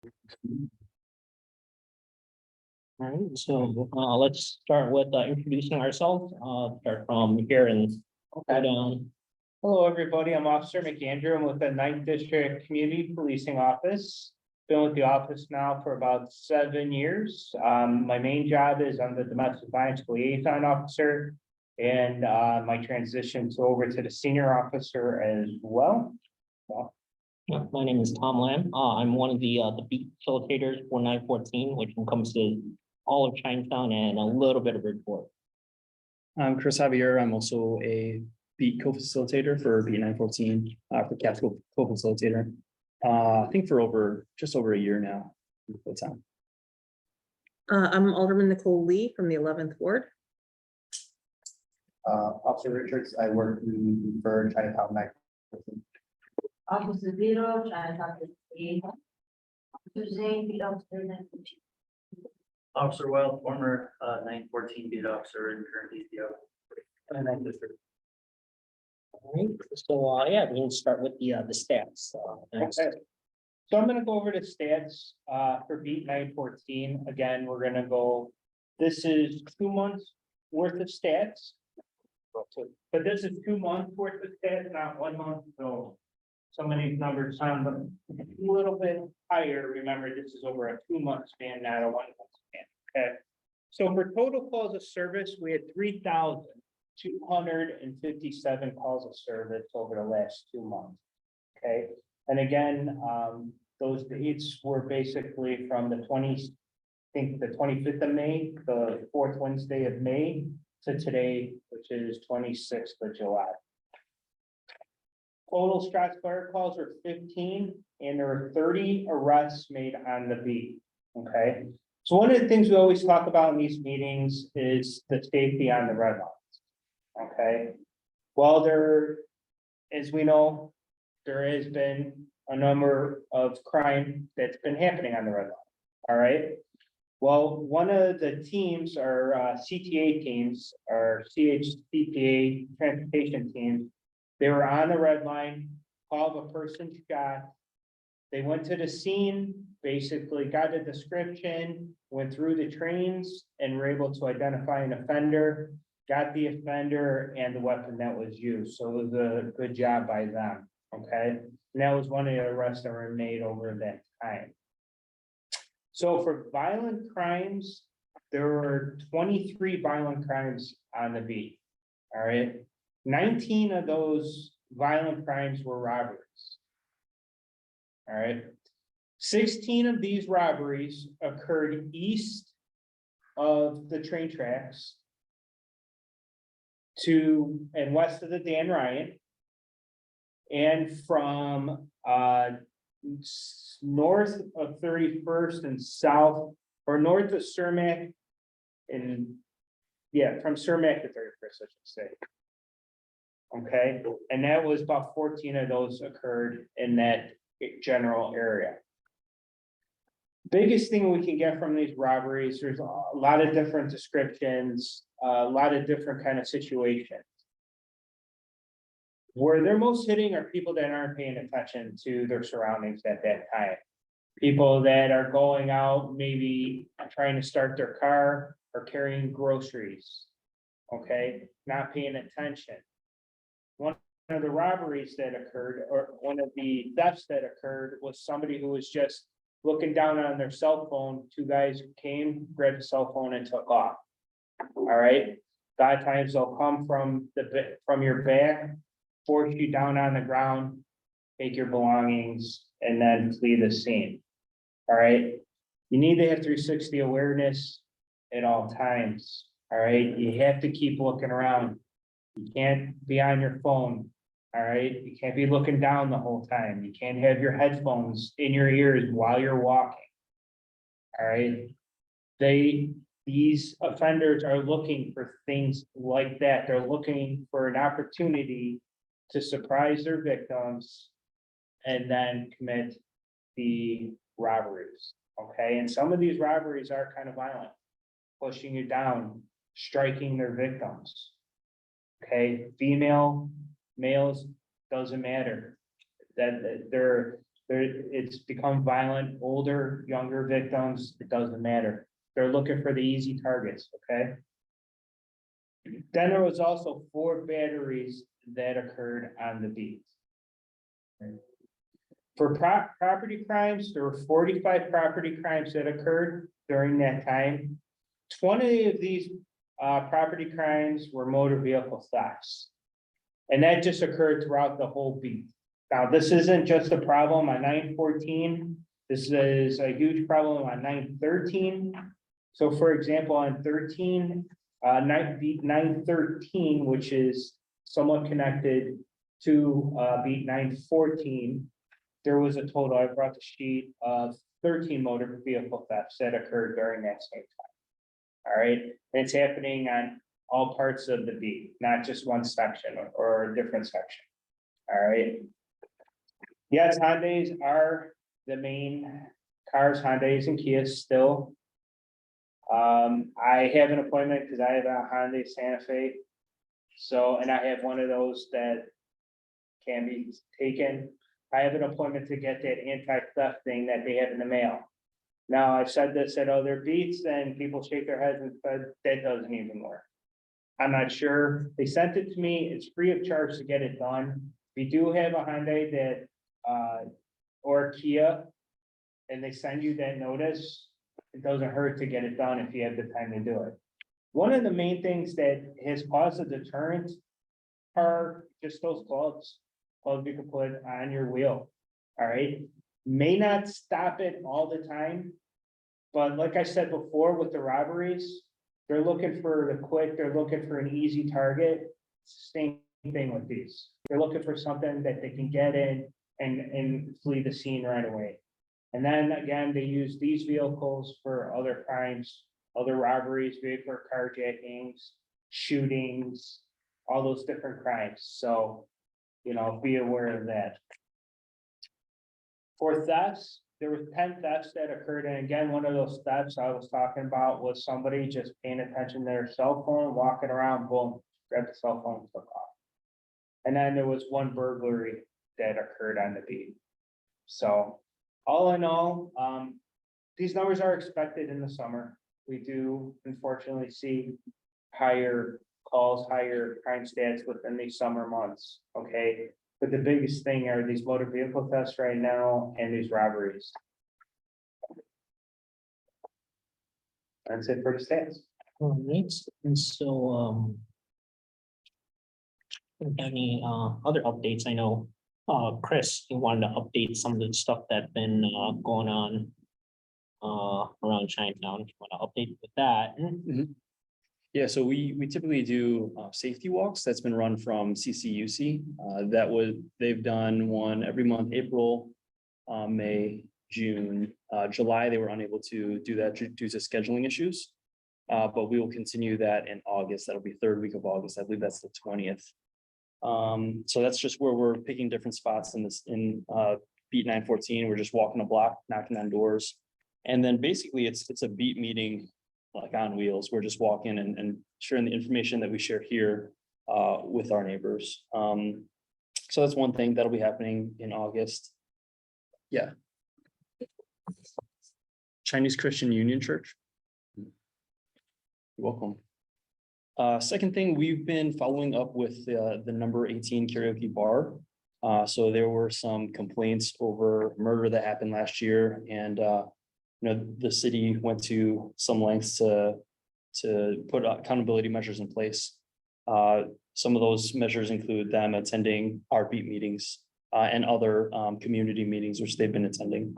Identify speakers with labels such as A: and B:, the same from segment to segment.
A: All right, so let's start with introducing ourselves. Start from here and go down.
B: Hello, everybody. I'm Officer McAndrew. I'm with the 9th District Community Policing Office. Been with the office now for about 7 years. My main job is I'm the Domestic Violence Liaison Officer. And my transition to over to the Senior Officer as well.
A: Yeah, my name is Tom Lamb. I'm one of the beat facilitators for 914, which encompasses all of Chinatown and a little bit of Bridgeport.
C: I'm Chris Javier. I'm also a beat co-facilitator for beat 914, for CAPS co-facilitator. I think for just over a year now. Full time.
D: I'm Alderman Nicole Lee from the 11th Ward.
E: Officer Richards, I work for Chinatown 914.
F: Officer Zero, Chinatown liaison. Officer Zane, beat officer 914.
G: Officer Wild, former 914 beat officer and currently the 9th district.
A: All right, so yeah, we can start with the stats. Next.
B: Okay. So I'm gonna go over the stats for beat 914. Again, we're gonna go, this is 2 months worth of stats. But this is 2 months worth of stats, not 1 month, so some of these numbers sound a little bit higher. Remember, this is over a 2 month span, not a 1 month span, okay? So for total calls of service, we had 3,257 calls of service over the last 2 months, okay? And again, those dates were basically from the 25th of May, the 4th Wednesday of May, to today, which is 26th of July. Total Stratts fire calls were 15, and there were 30 arrests made on the beat, okay? So one of the things we always talk about in these meetings is the safety on the red lines, okay? Well, as we know, there has been a number of crime that's been happening on the red line, all right? Well, one of the teams, our CTA teams, our CHCPA transportation teams, they were on the red line, called a person shot. They went to the scene, basically got a description, went through the trains and were able to identify an offender, got the offender and the weapon that was used. So it was a good job by them, okay? And that was one of the arrests that were made over that time. So for violent crimes, there were 23 violent crimes on the beat, all right? 19 of those violent crimes were robberies. All right. 16 of these robberies occurred east of the train tracks to and west of the Dan Ryan, and from north of 31st and south, or north of Cermak, and yeah, from Cermak to 31st, I should say. Okay, and that was about 14 of those occurred in that general area. Biggest thing we can get from these robberies, there's a lot of different descriptions, a lot of different kind of situations. Where they're most hitting are people that aren't paying attention to their surroundings at that time. People that are going out, maybe trying to start their car or carrying groceries. Okay, not paying attention. One of the robberies that occurred, or one of the thefts that occurred, was somebody who was just looking down on their cell phone. 2 guys came, grabbed the cell phone and took off. All right, a lot of times they'll come from your back, force you down on the ground, take your belongings, and then flee the scene. All right, you need to have 360 awareness at all times. All right, you have to keep looking around. You can't be on your phone, all right? You can't be looking down the whole time. You can't have your headphones in your ears while you're walking. All right? These offenders are looking for things like that. They're looking for an opportunity to surprise their victims and then commit the robberies, okay? And some of these robberies are kind of violent, pushing you down, striking their victims. Okay, female, males, doesn't matter. That It's become violent, older, younger victims, it doesn't matter. They're looking for the easy targets, okay? Then there was also 4 batteries that occurred on the beat. For property crimes, there were 45 property crimes that occurred during that time. 20 of these property crimes were motor vehicle thefts. And that just occurred throughout the whole beat. Now, this isn't just a problem on 914. This is a huge problem on 913. So for example, on 13, 913, which is somewhat connected to beat 914, there was a total, I brought the sheet, of 13 motor vehicle thefts that occurred during that same time. All right, and it's happening on all parts of the beat, not just one section or a different section. All right. Yes, Hyundais are the main cars, Hyundais and Kias still. I have an appointment because I have a Hyundai Santa Fe. So, and I have one of those that can be taken. I have an appointment to get that anti-theft thing that they have in the mail. Now, I've said this at other beats and people shake their heads and said that doesn't even work. I'm not sure. They sent it to me. It's free of charge to get it done. We do have a Hyundai that, or Kia, and they send you that notice. It doesn't hurt to get it done if you have the time to do it. One of the main things that has caused a deterrent are just those gloves you can put on your wheel. All right, may not stop it all the time, but like I said before, with the robberies, they're looking for the quick, they're looking for an easy target. Same thing with these. They're looking for something that they can get in and flee the scene right away. And then again, they use these vehicles for other crimes, other robberies, vehicle carjackings, shootings, all those different crimes. So, you know, be aware of that. For thefts, there was 10 thefts that occurred. And again, one of those thefts I was talking about was somebody just paying attention to their cell phone, walking around, boom, grab the cell phone, and took off. And then there was one burglary that occurred on the beat. So all in all, these numbers are expected in the summer. We do unfortunately see higher calls, higher crime stats within these summer months, okay? But the biggest thing are these motor vehicle thefts right now and these robberies. That's it for the stats.
A: All right, and so, any other updates? I know, Chris, you wanted to update some of the stuff that's been going on around Chinatown. If you want to update with that.
C: Yeah, so we typically do safety walks. That's been run from CCUC. They've done one every month, April, May, June, July. They were unable to do that due to scheduling issues. But we will continue that in August. That'll be 3rd week of August. I believe that's the 20th. So that's just where we're picking different spots in beat 914. We're just walking a block, knocking on doors. And then basically it's a beat meeting like on wheels. We're just walking and sharing the information that we share here with our neighbors. So that's one thing that'll be happening in August. Yeah. Chinese Christian Union Church. You're welcome. Second thing, we've been following up with the number 18 karaoke bar. So there were some complaints over murder that happened last year, and the city went to some lengths to put accountability measures in place. Some of those measures include them attending our beat meetings and other community meetings, which they've been attending.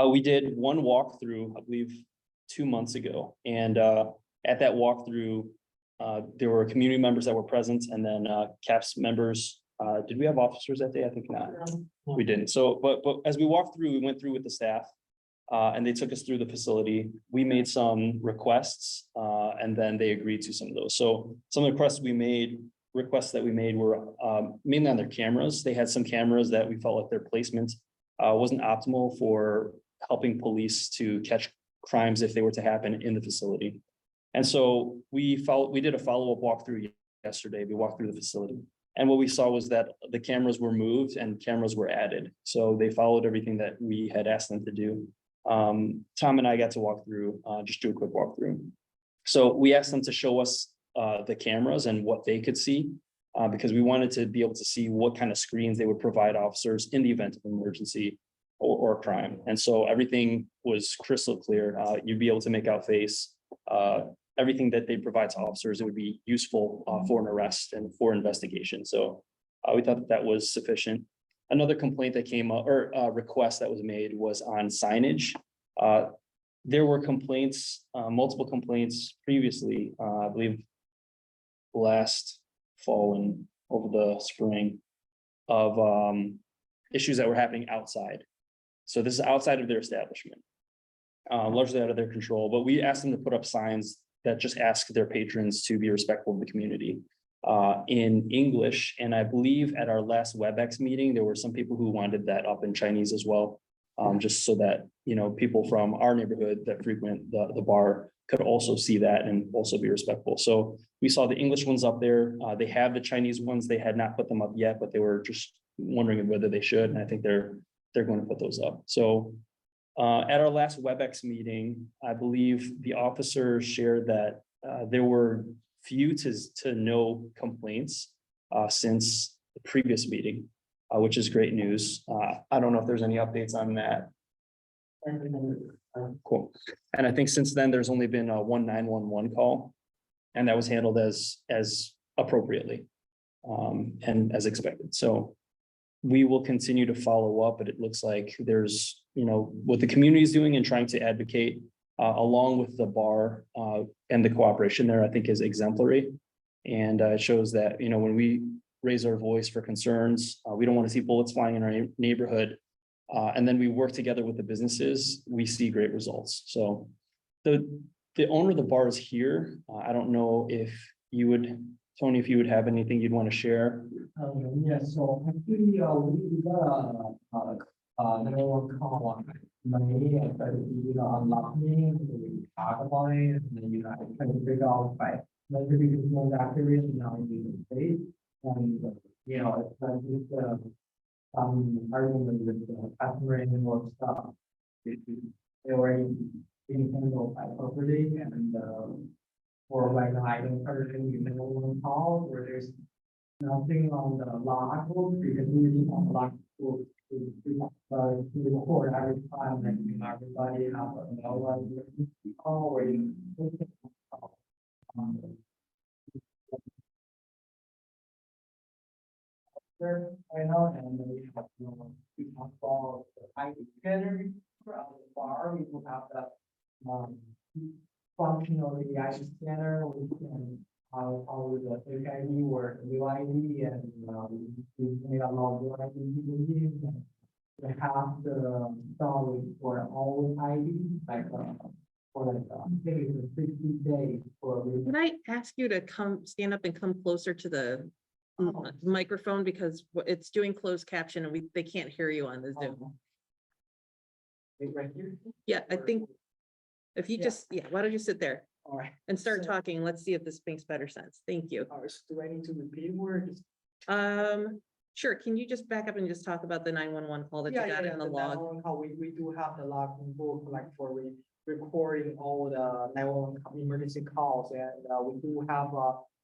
C: We did one walkthrough, I believe, 2 months ago, and at that walkthrough, there were community members that were present, and then CAPS members. Did we have officers that day? I think not. We didn't. So, but as we walked through, we went through with the staff, and they took us through the facility. We made some requests, and then they agreed to some of those. So some of the requests that we made were mainly on their cameras. They had some cameras that we felt like their placement wasn't optimal for helping police to catch crimes if they were to happen in the facility. And so we did a follow-up walkthrough yesterday. We walked through the facility, And what we saw was that the cameras were moved and cameras were added. So they followed everything that we had asked them to do. Tom and I got to walk through, just do a quick walkthrough. So we asked them to show us the cameras and what they could see. Because we wanted to be able to see what kind of screens they would provide officers in the event of emergency or crime. And so everything was crystal clear. You'd be able to make out face. Everything that they provide to officers, it would be useful for an arrest and for investigation. So we thought that that was sufficient. Another complaint that came up or request that was made was on signage. There were complaints, multiple complaints previously, I believe last fall and over the spring of issues that were happening outside. So this is outside of their establishment, largely out of their control, but we asked them to put up signs that just ask their patrons to be respectful of the community in English. And I believe at our last WebEx meeting, there were some people who wanted that up in Chinese as well. Just so that, you know, people from our neighborhood that frequent the bar could also see that and also be respectful. So we saw the English ones up there. They have the Chinese ones. They had not put them up yet, but they were just wondering whether they should. And I think they're going to put those up. So at our last WebEx meeting, I believe the officer shared that there were few to no complaints since the previous meeting, which is great news. I don't know if there's any updates on that. Cool. And I think since then, there's only been a 911 call, and that was handled as appropriately and as expected. So we will continue to follow up, but it looks like there's, you know, what the community is doing and trying to advocate along with the bar and the cooperation there, I think is exemplary. And it shows that, you know, when we raise our voice for concerns, we don't want to see bullets flying in our neighborhood. And then we work together with the businesses, we see great results. So the owner of the bar is here. I don't know if you would, Tony, if you would have anything you'd want to share.
H: Yes, so actually, we got number one call on Monday and unlocking, we talk about it, and then, you know, I try to figure out by maybe because more activity now in the state. And, you know, it's like just argument with the customer and more stuff. They already being handled by property and for like I don't currently you know one call where there's nothing on the log book because we didn't on the log book to record every time that you know everybody have a no one call where you right now, and then we have we talk about the ID scanner throughout the bar. We will have the function of the ID scanner. We can follow the fake ID or new ID, and we made a lot of new ID people use. We have the storage for all ID, like for like I think it's 60 days for.
D: Can I ask you to stand up and come closer to the microphone because it's doing closed caption and they can't hear you on the Zoom.
H: Right here?
D: Yeah, I think if you just, why don't you sit there
H: All right.
D: and start talking? Let's see if this makes better sense. Thank you.
H: All right, so do I need to repeat words?
D: Sure. Can you just back up and just talk about the 911 call that you got in the log?
H: 911 call, we do have the log book like for recording all the 911 emergency calls, and we do have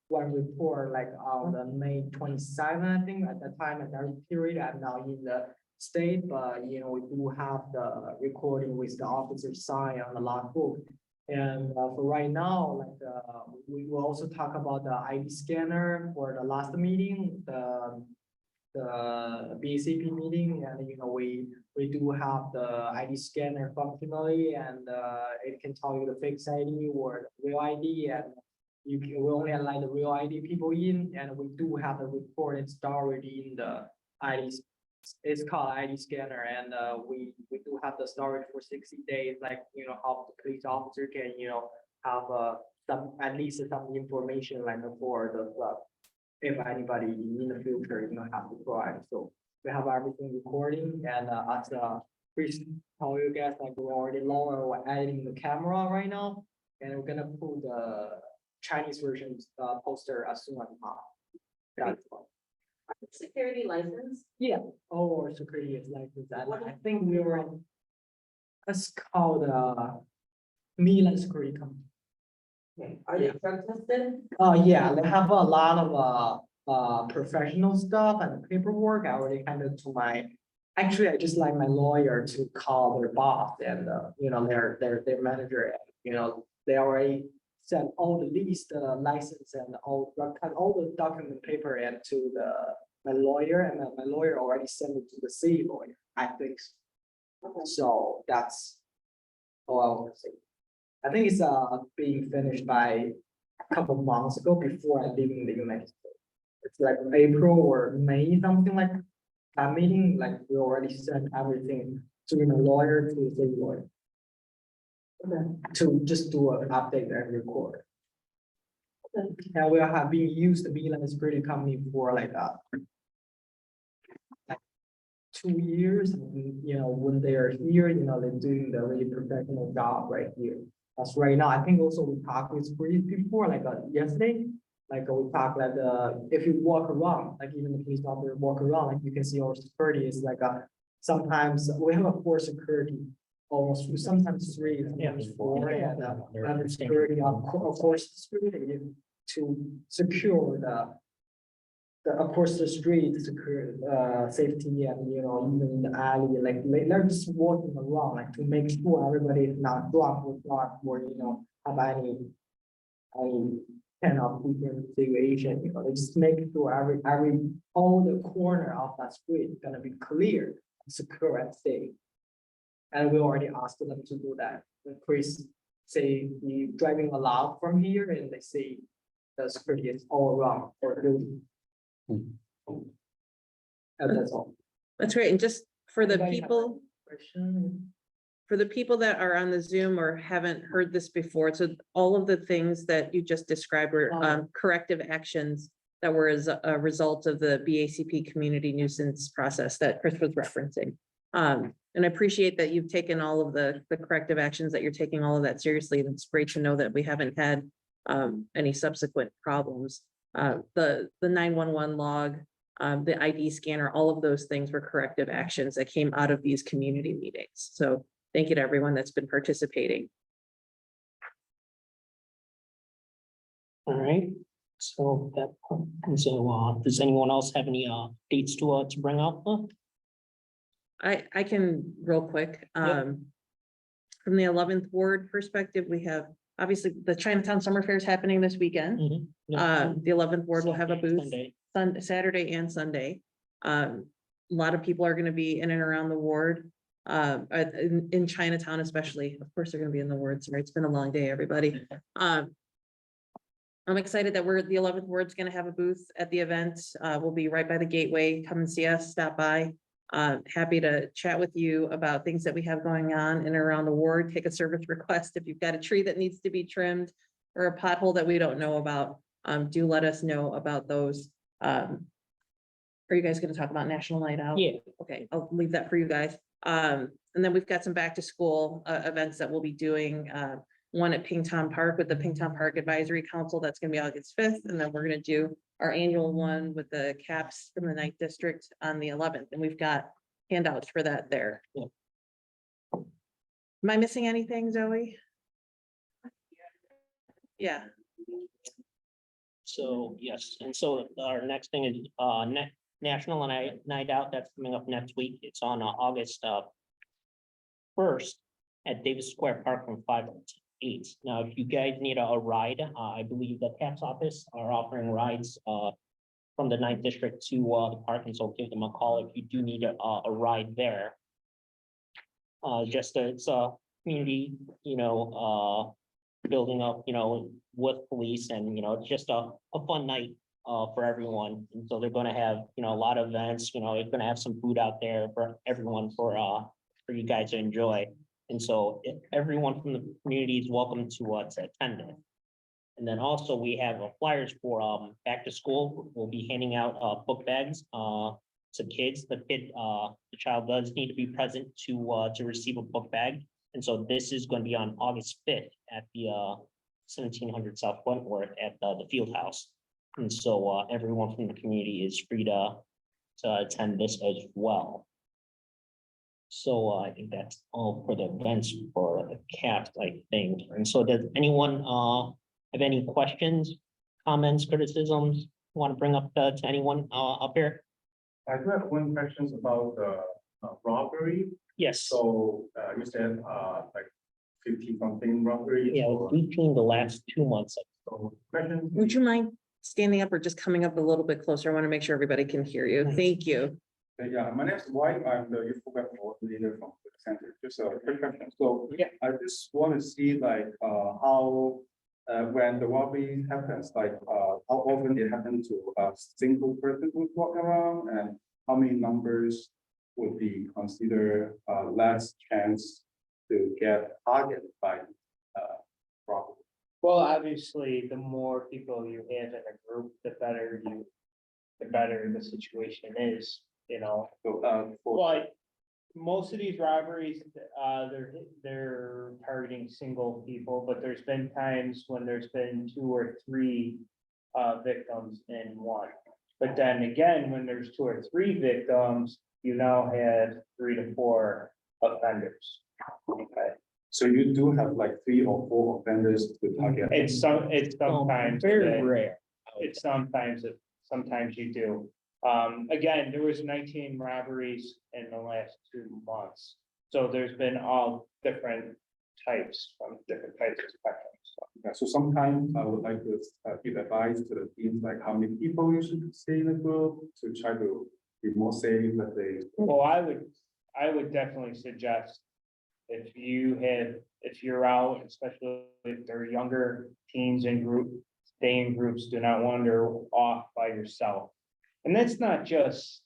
H: one report like on the May 27, I think at the time at that period. I'm now in the state, but you know we do have the recording with the officer sign on the logbook. And for right now, like we will also talk about the ID scanner for the last meeting, the BACP meeting, and you know we do have the ID scanner functionality, and it can tell you the fake ID or the real ID, and we only allow the real ID people in, and we do have a report and storage in the ID. It's called ID scanner, and we do have the storage for 60 days, like you know how the police officer can you know have some at least some information like for the if anybody in the future you know have to provide. So we have everything recording, and as please tell you guys like we're already lower, we're adding the camera right now, and we're gonna put the Chinese version poster as soon as possible. That's all.
D: Security license?
H: Yeah, or security is like that. I think we were on. It's called Milan Security Company.
F: Are they drug tested?
H: Yeah, they have a lot of professional stuff and paperwork. I already handed to my. Actually, I just like my lawyer to call their boss and their manager. They already sent all the list, license and all the document paper and to my lawyer, and then my lawyer already sent it to the city lawyer, I think. So that's all I want to say. I think it's being finished by a couple of months ago before I leaving the United States. It's like April or May, something like that meeting, like we already sent everything to my lawyer, to the city lawyer. To just do an update and record. And we have been used the Milan Security Company for like 2 years, and, when they are here, they're doing the really professional job right here. That's right now. I think also we talked with police before, like yesterday, like we talked like if you walk around, like even the police officer walk around, like you can see our security is like sometimes we have a 4 security, almost sometimes 3, sometimes 4, and security of course security to secure of course, the street secure, safety and, even in the alley, like, they're just walking around, like, to make sure everybody is not blocked or, have any kind of weekend situation, they just make sure all the corner of that street is gonna be clear, secure and safe. And we already asked them to do that. When Chris say he driving allowed from here, and they say the security is all around for building. And that's all.
D: That's great. And just for the
H: Anybody have
D: people,
H: Question?
D: for the people that are on the Zoom or haven't heard this before, so all of the things that you just described were corrective actions that were as a result of the BACP community nuisance process that Chris was referencing. And I appreciate that you've taken all of the corrective actions, that you're taking all of that seriously. And it's great to know that we haven't had any subsequent problems. The 911 log, the ID scanner, all of those things were corrective actions that came out of these community meetings. So thank you to everyone that's been participating.
A: All right, so does anyone else have any dates to bring up?
D: I can real quick, from the 11th ward perspective, we have obviously the Chinatown Summer Fair is happening this weekend. The 11th ward will have a booth Saturday and Sunday. A lot of people are going to be in and around the ward, in Chinatown especially. Of course, they're going to be in the ward. Sorry, it's been a long day, everybody. I'm excited that the 11th ward's going to have a booth at the event. We'll be right by the gateway. Come and see us, stop by. Happy to chat with you about things that we have going on in and around the ward. Take a service request if you've got a tree that needs to be trimmed or a pothole that we don't know about. Do let us know about those. Are you guys going to talk about National Night Out?
A: Yeah.
D: Okay, I'll leave that for you guys. And then we've got some back to school events that we'll be doing. One at Pingtown Park with the Pingtown Park Advisory Council. That's going to be August 5th. And then we're going to do our annual one with the CAPS from the 9th district on the 11th. And we've got handouts for that there.
A: Yeah.
D: Am I missing anything, Zoe? Yeah.
A: So, yes, and so our next thing is National Night Out. That's coming up next week. It's on August 1st at Davis Square Park from 5 to 8. Now, if you guys need a ride, I believe the CAPS office are offering rides from the 9th district to the park, and so give them a call if you do need a ride there. It's a community, building up, with police, and it's just a fun night for everyone. And so they're going to have a lot of events. They're going to have some food out there for everyone for you guys to enjoy. And so everyone from the community is welcome to attend it. And then also we have flyers for back to school. We'll be handing out book bags to kids. The child does need to be present to receive a book bag. And so this is going to be on August 5th at the 1700 South Wentworth at the field house. And so everyone from the community is free to attend this as well. So I think that's all for the events for the CAP, I think. And so does anyone have any questions, comments, criticisms, want to bring up to anyone up here?
I: I do have one question about the robbery.
A: Yes.
I: So you said like 50 something robbery.
A: Yeah,
I: So-
A: 18 the last 2 months.
I: So question.
D: Would you mind standing up or just coming up a little bit closer? I want to make sure everybody can hear you. Thank you.
I: Yeah, my name is White. I'm the youth program coordinator from the center. Just a quick question. So
B: Yeah.
I: I just want to see like how when the robbery happens, like how often it happens to a single person who's walking around, and how many numbers would be considered less chance to get targeted by robbery.
B: Well, obviously, the more people you have in a group, the better the situation is, you know.
I: So for
B: But most of these robberies, they're targeting single people, but there's been times when there's been 2 or 3 victims in one. But then again, when there's 2 or 3 victims, you now have 3 to 4 offenders. Okay,
I: so you do have like 3 or 4 offenders to target.
B: it's sometimes.
A: Very
B: that-
A: rare.
B: It's sometimes you do. Again, there was 19 robberies in the last 2 months. So there's been all different types, from different types of spectrums.
I: Yeah, so sometimes I would like to give advice to the teams, like how many people you should stay in a group to try to be more safe, let's say.
B: Well, I would definitely suggest if you're out, especially if they're younger teens in group, stay in groups, do not wander off by yourself. And that's not just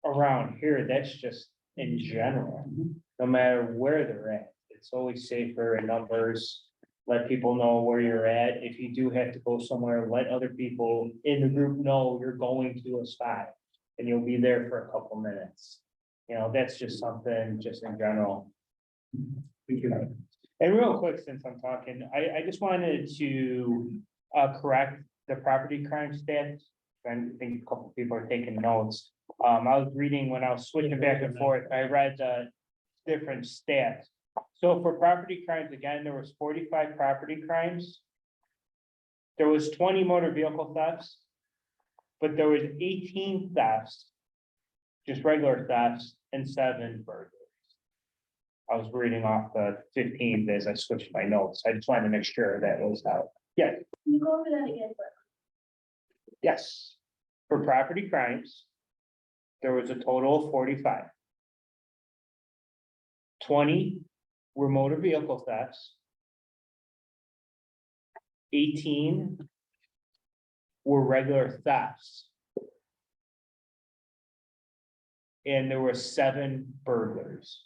B: around here, that's just in general, no matter where they're at. It's always safer in numbers. Let people know where you're at. If you do have to go somewhere, let other people in the group know you're going to a spot. And you'll be there for a couple minutes. You know, that's just something just in general. And real quick, since I'm talking, I just wanted to correct the property crime stats. I think a couple people are taking notes. I was reading when I was switching back and forth, I read different stats. So for property crimes, again, there was 45 property crimes. There was 20 motor vehicle thefts. But there was 18 thefts. Just regular thefts and 7 burglaries. I was reading off the 15 as I switched my notes. I just wanted to make sure that was out. Yeah,
F: Can you go over that again?
B: yes. For property crimes. There was a total of 45. 20 were motor vehicle thefts. 18 were regular thefts. And there were 7 burglars.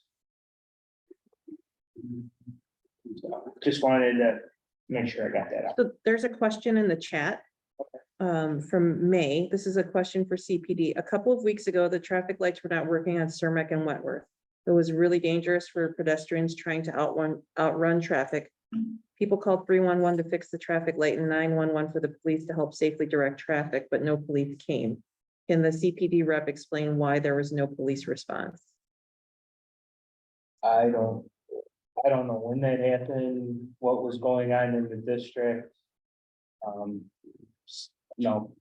B: Just wanted to make sure I got that out.
D: So there's a question in the chat. From May, this is a question for CPD. A couple of weeks ago, the traffic lights were not working on Cermak and Wentworth. It was really dangerous for pedestrians trying to outrun traffic. People called 311 to fix the traffic light and 911 for the police to help safely direct traffic, but no police came. Can the CPD rep explain why there was no police response?
B: I don't know when that happened, what was going on in the district. No,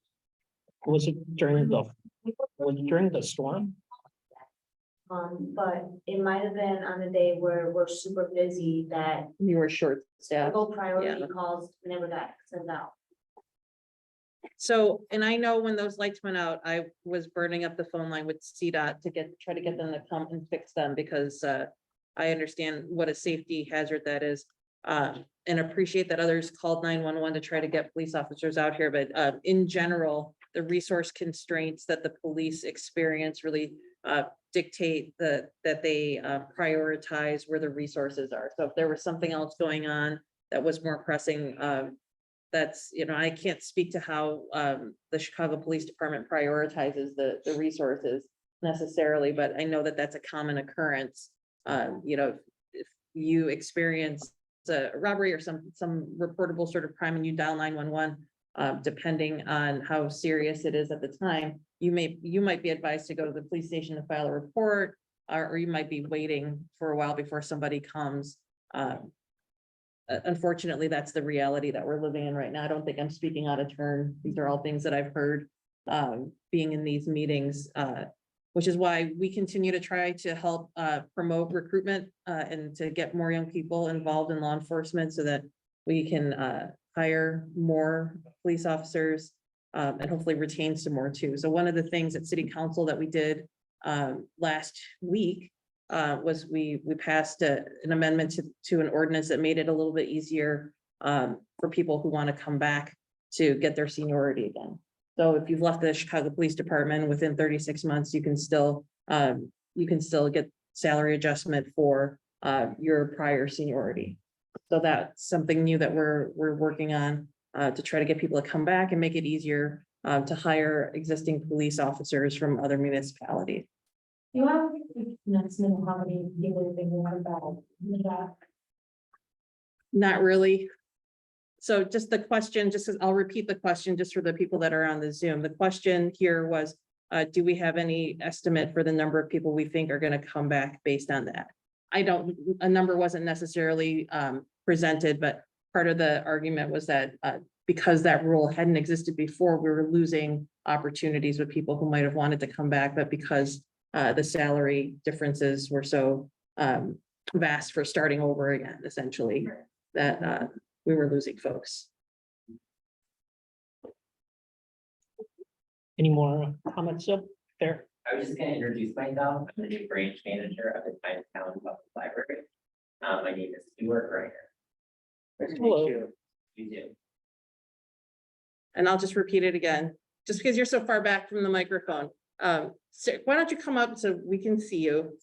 A: Was it during the storm?
F: But it might have been on a day where we're super busy that
D: You were short staffed.
F: low priority
D: Yeah.
F: calls never got sent out.
D: So, and I know when those lights went out, I was burning up the phone line with CDOT to try to get them to come and fix them because I understand what a safety hazard that is. And appreciate that others called 911 to try to get police officers out here, but in general, the resource constraints that the police experience really dictate that they prioritize where the resources are. So if there was something else going on that was more pressing, that's, I can't speak to how the Chicago Police Department prioritizes the resources necessarily, but I know that that's a common occurrence. If you experience a robbery or some reportable sort of crime and you dial 911, depending on how serious it is at the time, you might be advised to go to the police station to file a report, or you might be waiting for a while before somebody comes. Unfortunately, that's the reality that we're living in right now. I don't think I'm speaking out of turn. These are all things that I've heard being in these meetings, which is why we continue to try to help promote recruitment and to get more young people involved in law enforcement so that we can hire more police officers and hopefully retain some more too. So one of the things at city council that we did last week was we passed an amendment to an ordinance that made it a little bit easier for people who want to come back to get their seniority again. So if you've left the Chicago Police Department within 36 months, you can still get salary adjustment for your prior seniority. So that's something new that we're working on to try to get people to come back and make it easier to hire existing police officers from other municipalities.
F: You have an estimate of how many people think about that?
D: Not really. So just the question, I'll repeat the question just for the people that are on the Zoom. The question here was, do we have any estimate for the number of people we think are going to come back based on that? A number wasn't necessarily presented, but part of the argument was that because that rule hadn't existed before, we were losing opportunities with people who might have wanted to come back, but because the salary differences were so vast for starting over again, essentially, that we were losing folks.
A: Any more comments up there?
J: I was just gonna introduce myself. I'm the new branch manager of the Chinatown Public Library. My name is Stuart Reiner.
A: Hello.
B: You.
J: You do.
D: And I'll just repeat it again, just because you're so far back from the microphone. So why don't you come up so we can see you?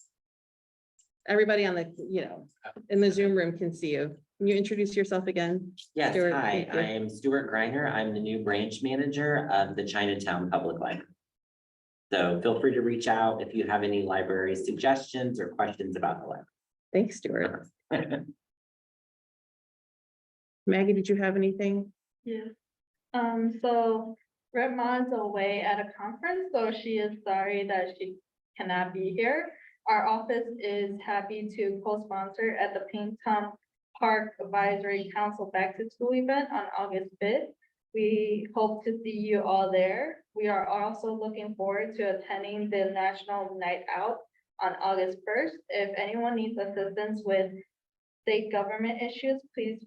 D: Everybody on the, in the Zoom room can see you. Can you introduce yourself again?
J: Yes,
D: Stuart,
J: hi,
D: thank you.
J: I am Stuart Greiner. I'm the new branch manager of the Chinatown Public Library. So feel free to reach out if you have any library suggestions or questions about the library.
D: Thanks, Stuart. Maggie, did you have anything?
K: Yeah. So Red Ma is away at a conference, so she is sorry that she cannot be here. Our office is happy to co-sponsor at the Pingtung Park Advisory Council Back to School event on August 5th. We hope to see you all there. We are also looking forward to attending the National Night Out on August 1st. If anyone needs assistance with state government issues, please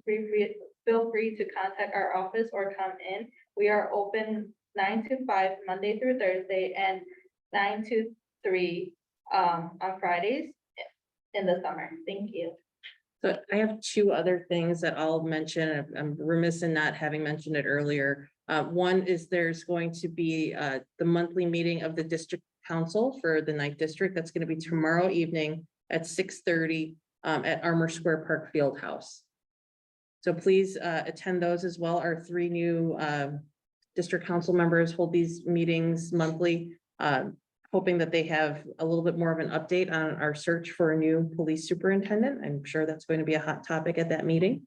K: feel free to contact our office or come in. We are open 9 to 5 Monday through Thursday and 9 to 3 on Fridays in the summer. Thank you.
D: So I have two other things that I'll mention. I'm remiss in not having mentioned it earlier. One is there's going to be the monthly meeting of the district council for the 9th district. That's going to be tomorrow evening at 6:30 at Armour Square Park Field House. So please attend those as well. Our 3 new district council members hold these meetings monthly, hoping that they have a little bit more of an update on our search for a new police superintendent. I'm sure that's going to be a hot topic at that meeting.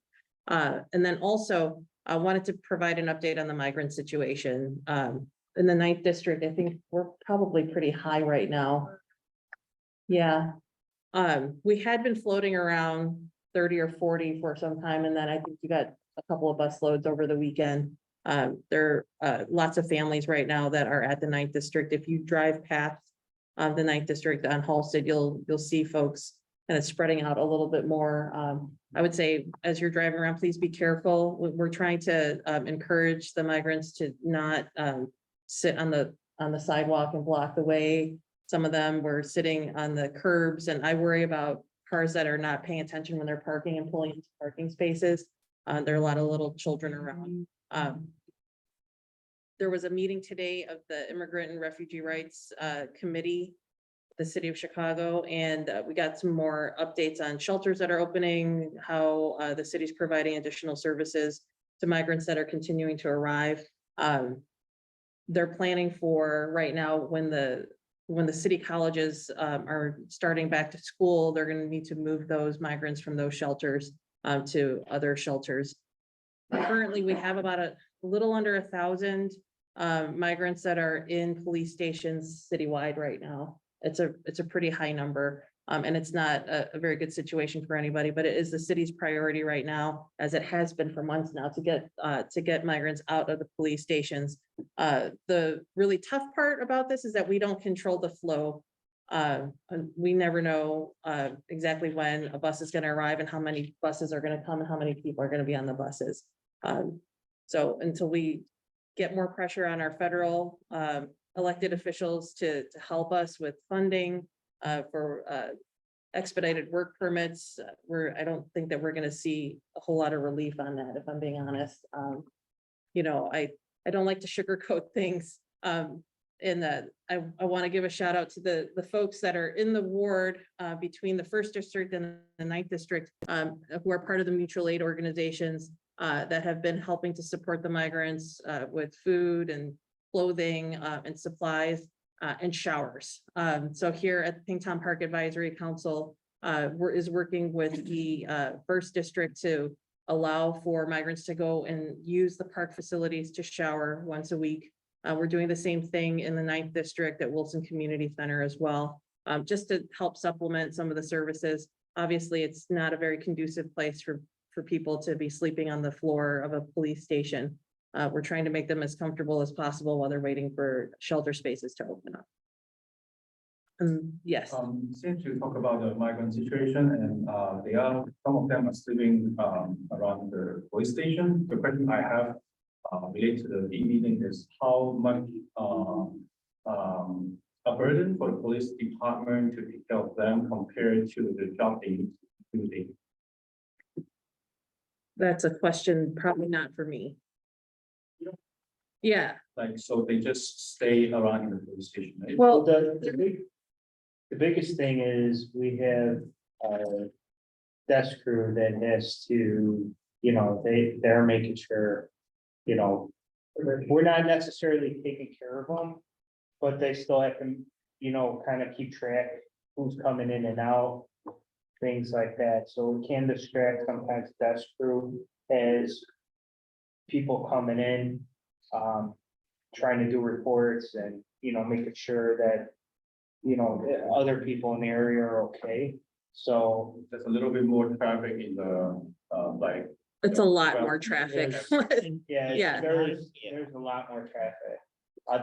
D: And then also I wanted to provide an update on the migrant situation. In the 9th district, I think we're probably pretty high right now. Yeah. We had been floating around 30 or 40 for some time, and then I think you got a couple of bus loads over the weekend. There are lots of families right now that are at the 9th district. If you drive past the 9th district on Halsted, you'll see folks kind of spreading out a little bit more. I would say as you're driving around, please be careful. We're trying to encourage the migrants to not sit on the sidewalk and block the way. Some of them were sitting on the curbs, and I worry about cars that are not paying attention when they're parking and pulling into parking spaces. There are a lot of little children around. There was a meeting today of the Immigrant and Refugee Rights Committee, the city of Chicago, and we got some more updates on shelters that are opening, how the city's providing additional services to migrants that are continuing to arrive. They're planning for right now when the city colleges are starting back to school, they're going to need to move those migrants from those shelters to other shelters. Currently, we have about a little under 1,000 migrants that are in police stations citywide right now. It's a pretty high number. And it's not a very good situation for anybody, but it is the city's priority right now, as it has been for months now, to get migrants out of the police stations. The really tough part about this is that we don't control the flow. And we never know exactly when a bus is going to arrive and how many buses are going to come and how many people are going to be on the buses. So until we get more pressure on our federal elected officials to help us with funding for expedited work permits, I don't think that we're gonna see a whole lot of relief on that, if I'm being honest. You know, I don't like to sugarcoat things. In that I want to give a shout out to the folks that are in the ward between the 1st district and the 9th district, who are part of the mutual aid organizations that have been helping to support the migrants with food and clothing and supplies. And showers. So here at the Pingtown Park Advisory Council is working with the 1st district to allow for migrants to go and use the park facilities to shower once a week. We're doing the same thing in the 9th district at Wilson Community Center as well, just to help supplement some of the services. Obviously, it's not a very conducive place for people to be sleeping on the floor of a police station. We're trying to make them as comfortable as possible while they're waiting for shelter spaces to open up. Yes,
I: Since you talk about the migrant situation and some of them are sleeping around the police station. The question I have related to the meeting is how much a burden for the police department to take care of them compared to the job they do.
D: that's a question probably not for me. Yeah,
I: Like, so they just stay around in the police station, right?
D: well,
B: The biggest thing is we have a desk crew that has to, you know, they're making sure, you know, we're not necessarily taking care of them, but they still have to, you know, kind of keep track who's coming in and out, things like that. So it can distract sometimes desk crew as people coming in, trying to do reports and, you know, making sure that, you know, other people in the area are okay. So
I: There's a little bit more traffic in the, like.
D: it's a lot
I: Well,
D: more traffic.
B: yeah,
D: Yeah.
B: there's a lot more traffic.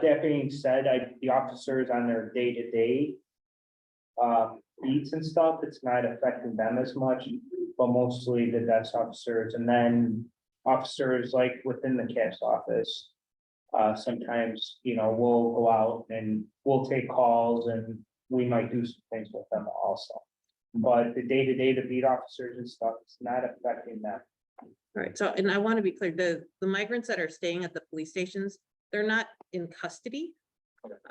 B: That being said, the officers on their day-to-day beats and stuff, it's not affecting them as much, but mostly the desk officers, and then officers like within the CAPS office. Sometimes, you know, we'll go out and we'll take calls and we might do some things with them also. But the day-to-day, the beat officers and stuff, it's not affecting them.
D: All right, so, and I want to be clear, the migrants that are staying at the police stations, they're not in custody.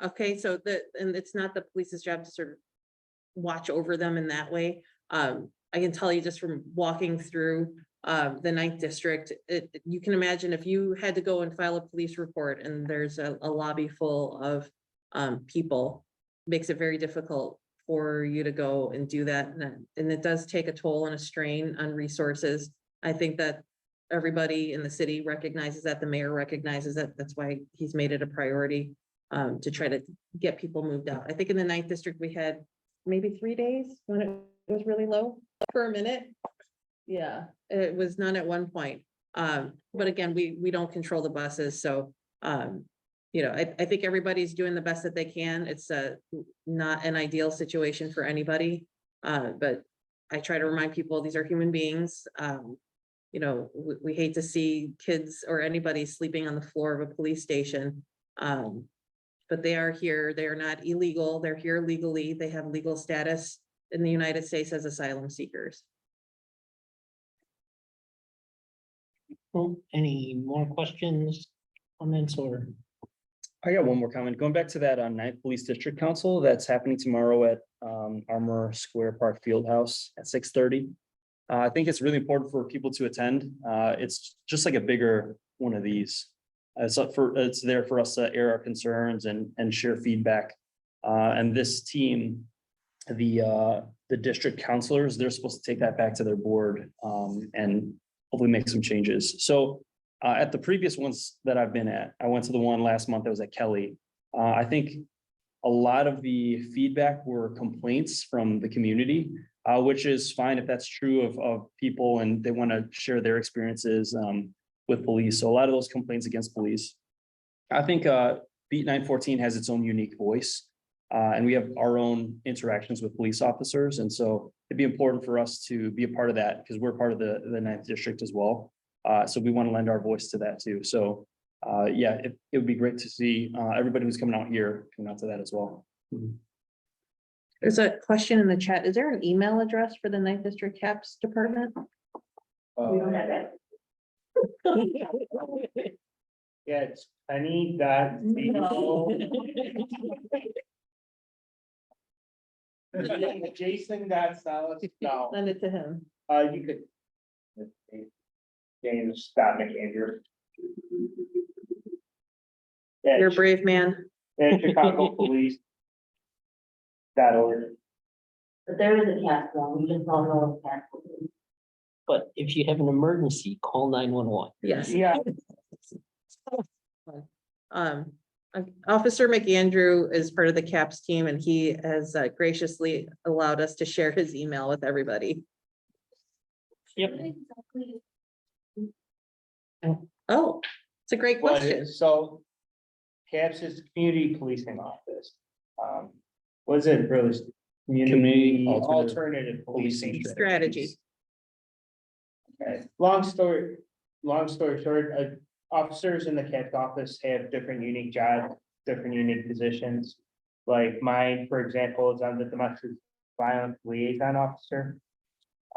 D: Okay, so and it's not the police's job to sort of watch over them in that way. I can tell you just from walking through the 9th district, you can imagine if you had to go and file a police report and there's a lobby full of people, makes it very difficult for you to go and do that. And it does take a toll and a strain on resources. I think that everybody in the city recognizes that, the mayor recognizes that. That's why he's made it a priority to try to get people moved out. I think in the 9th district, we had maybe 3 days when it was really low for a minute. Yeah, it was none at one point. But again, we don't control the buses, so you know, I think everybody's doing the best that they can. It's not an ideal situation for anybody. But I try to remind people these are human beings. You know, we hate to see kids or anybody sleeping on the floor of a police station. But they are here. They are not illegal. They're here legally. They have legal status in the United States as asylum seekers.
A: Well, any more questions, comments, or?
C: I got one more comment. Going back to that 9th Police District Council that's happening tomorrow at Armour Square Park Fieldhouse at 6:30. I think it's really important for people to attend. It's just like a bigger one of these. It's there for us to air our concerns and share feedback. And this team, the district counselors, they're supposed to take that back to their board and hopefully make some changes. So At the previous ones that I've been at, I went to the one last month that was at Kelly. I think a lot of the feedback were complaints from the community, which is fine if that's true of people and they want to share their experiences with police. So a lot of those complaints against police. I think Beat 914 has its own unique voice. And we have our own interactions with police officers. And so it'd be important for us to be a part of that because we're part of the 9th district as well. So we want to lend our voice to that too. So yeah, it would be great to see everybody who's coming out here coming out to that as well.
D: There's a question in the chat. Is there an email address for the 9th District CAPS department?
F: We don't have that.
B: Yeah, it's Penny.Zito. Jason.Salas, no,
D: Send it to him.
B: you could. James Scott McAndrew.
D: You're a brave man.
B: And Chicago Police. .org.
F: But there is a task one, we just don't know what task it is.
A: But if you have an emergency, call 911.
D: Yes.
B: Yeah,
D: Officer McAndrew is part of the CAPS team and he has graciously allowed us to share his email with everybody.
A: Yep.
D: Oh, it's a great
B: but
D: question.
B: so. CAPS is Community Policing Office. What is it really?
C: Community
B: Alternative Policing.
D: Strategy.
B: Okay, long story short, officers in the CAPS office have different unique jobs, different unique positions. Like mine, for example, is I'm the domestic violence liaison officer.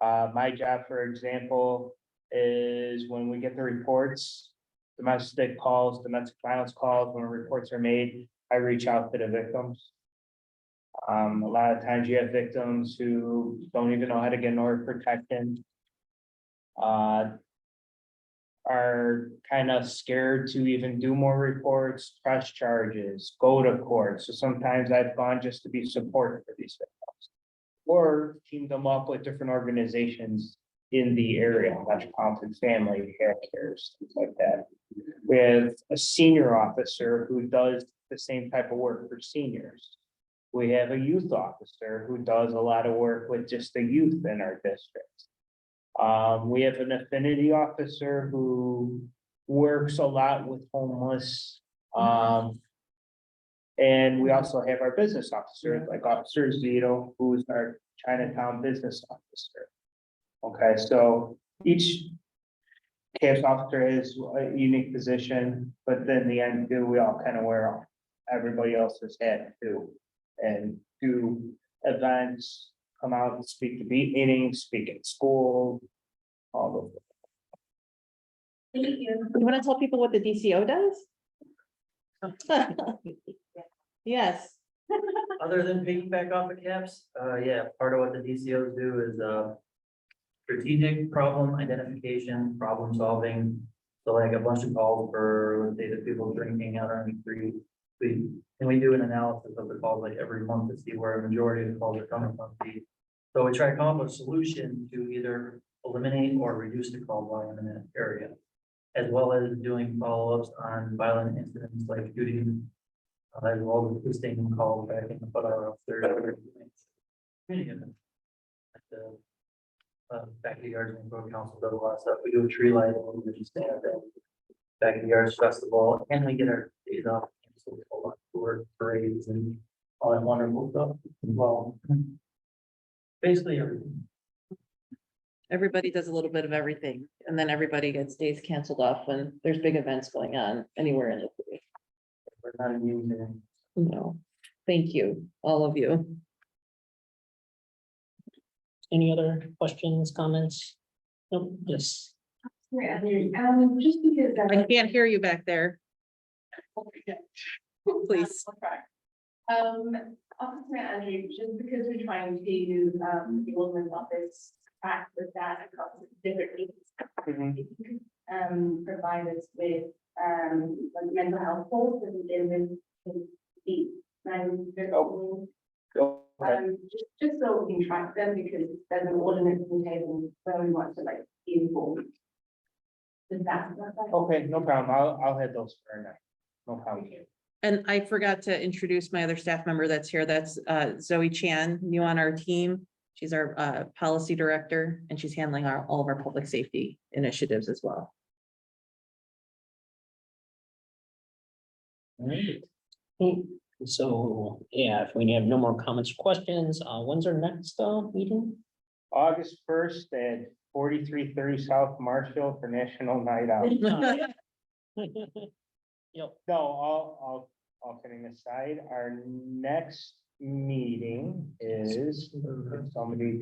B: My job, for example, is when we get the reports, domestic calls, domestic violence calls, when reports are made, I reach out to the victims. A lot of times you have victims who don't even know how to get an order of protection. Are kind of scared to even do more reports, press charges, go to court. So sometimes I've gone just to be supportive for these victims. Or team them up with different organizations in the area, Metropolitan Family, Care Cares, things like that. We have a senior officer who does the same type of work for seniors. We have a youth officer who does a lot of work with just the youth in our district. We have an affinity officer who works a lot with homeless. And we also have our business officer, like Officer Zito, who is our Chinatown business officer. Okay, so each CAPS officer has a unique position, but then in the end, too, we all kind of wear everybody else's hat too. And do events, come out and speak to meetings, speak at school, all of it.
F: Thank you.
D: You want to tell people what the DCO does? Yes.
G: Other than piggyback off of CAPS, yeah, part of what the DCOs do is, strategic problem identification, problem solving. So like a bunch of calls for, let's say, the people drinking out on the street. We do an analysis of the calls like every month to see where a majority of the calls are coming from. So we try to come up with a solution to either eliminate or reduce the call volume in that area. As well as doing follow-ups on violent incidents like shooting. As well as boosting calls back in the foot of their. Back of the yards and road council does a lot of stuff. We do a tree light, we just stand there. Back of the yards festival, and we get our days off. So we go on tour, parades and all that wonderful stuff as well. Basically everything.
D: Everybody does a little bit of everything and then everybody gets days canceled off when there's big events going on anywhere in the city.
G: We're not immune to it.
D: No, thank you, all of you.
A: Any other questions, comments? Nope, yes.
F: Just because.
D: I can't hear you back there. Please.
F: Officer Andrew, just because we're trying to, the Alderman's office track with that across different needs. Provide us with, like mental health goals and then with the, just so we can track them because there's an ordinance in table, so we want to like be informed. Does that work?
B: Okay, no problem. I'll head those for tonight. No problem.
D: And I forgot to introduce my other staff member that's here. That's Zoe Chan, new on our team. She's our policy director and she's handling all of our public safety initiatives as well.
A: Alright. So, yeah, if we have no more comments or questions, when's our next meeting?
B: August 1st at 4330 South Marshall for National Night Out.
A: Yep,
B: No, all kidding aside, our next meeting is, somebody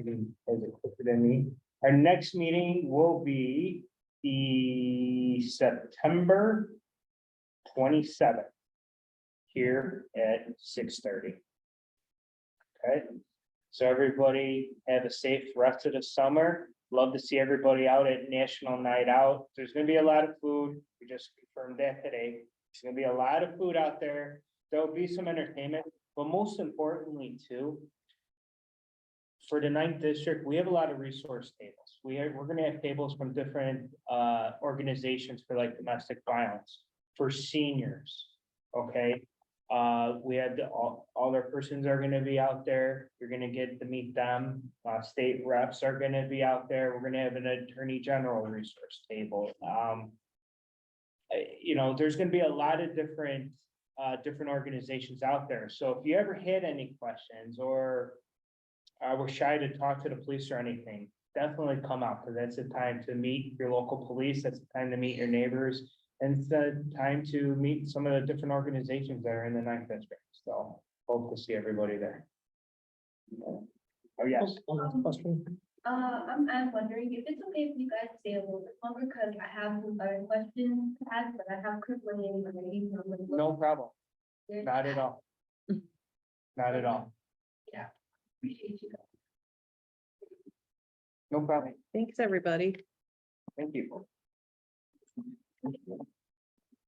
B: has it quicker than me. Our next meeting will be the September 27th. Here at 6:30. Okay, so everybody have a safe rest of the summer. Love to see everybody out at National Night Out. There's gonna be a lot of food. We just confirmed that today. There's gonna be a lot of food out there. There'll be some entertainment, but most importantly too. For the 9th district, we have a lot of resource tables. We're gonna have tables from different organizations for like domestic violence, for seniors. Okay, we had all our persons are gonna be out there. You're gonna get to meet them. State reps are gonna be out there. We're gonna have an attorney general resource table. You know, there's gonna be a lot of different organizations out there. So if you ever had any questions or were shy to talk to the police or anything, definitely come out, because that's the time to meet your local police. That's the time to meet your neighbors. And it's the time to meet some of the different organizations that are in the 9th district. So hope to see everybody there. Oh, yes.
A: one last question.
F: I'm wondering if it's okay if you guys stay a little bit longer, because I have some other questions to ask, but I have Chris waiting already. So I'm gonna look.
B: No problem. Not at all. Not at all.
F: Appreciate you guys.
B: No problem.
D: Thanks, everybody.
B: Thank you.